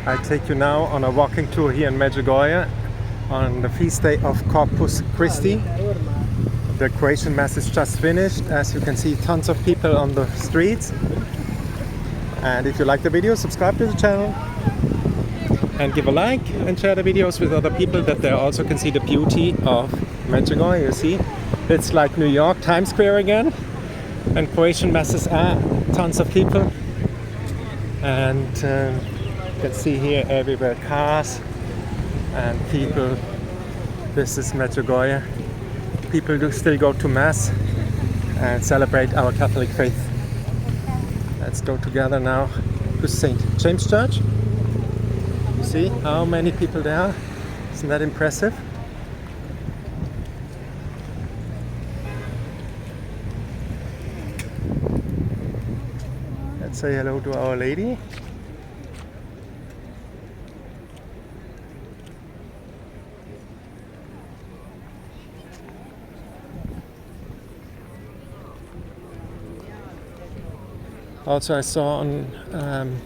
I take you now on a walking tour here in Medjugorje on the feast day of Corpus Christi. The Croatian Mass is just finished. As you can see, tons of people on the streets. And if you like the video, subscribe to the channel and give a like and share the videos with other people that they also can see the beauty of Medjugorje. You see, it's like New York, Times Square again. And Croatian masses are tons of people. And you can see here everywhere cars and people. This is Medjugorje. People do still go to Mass and celebrate our Catholic faith. Let's go together now to St. James Church. You see how many people there are? Isn't that impressive? Let's say hello to Our Lady. Also, I saw on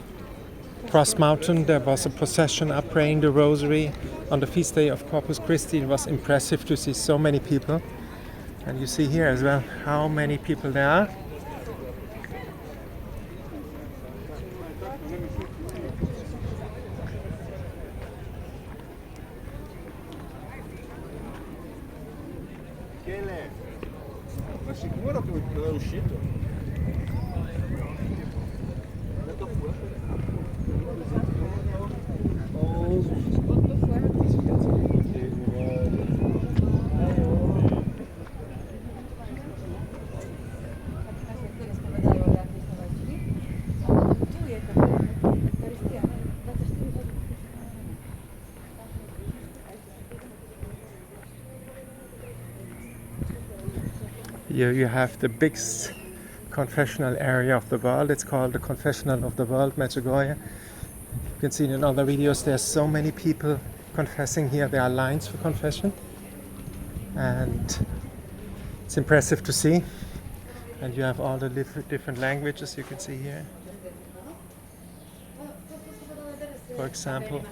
Cross Mountain there was a procession up praying the Rosary on the feast day of Corpus Christi. It was impressive to see so many people, and you see here as well how many people there are. Here you have the biggest confessional area of the world. It's called the Confessional of the World, Medjugorje. You can see in other videos there's so many people confessing here. There are lines for confession, and it's impressive to see. And you have all the different languages you can see here. For example,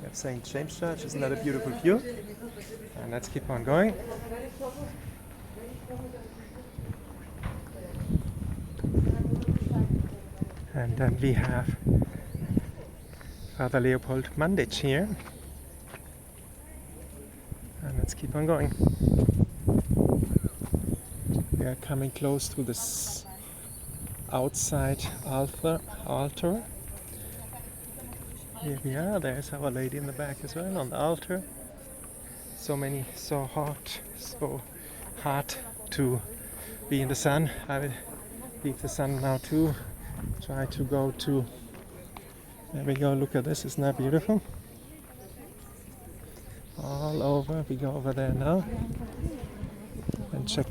we have St. James Church. Isn't that a beautiful view? And let's keep on going. And then we have Father Leopold Mandic here. And let's keep on going. We are coming close to this outside altar. Here we are. There's Our Lady in the back as well on the altar. So hard to be in the sun. I will leave the sun now too. Try to go to, there we go, look at this, isn't that beautiful? All over, we go over there now and check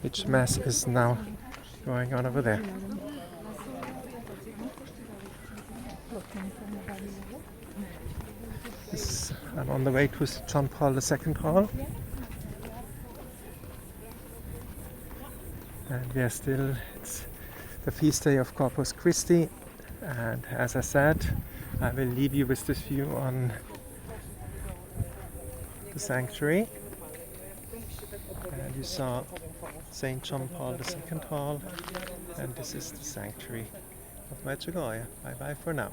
which Mass is now going on over there. I'm on the way to John Paul II Hall. And we are still, it's the feast day of Corpus Christi. And as I said, I will leave you with this view on the sanctuary. And you saw St. John Paul II Hall. And this is the sanctuary of Medjugorje. Bye bye for now.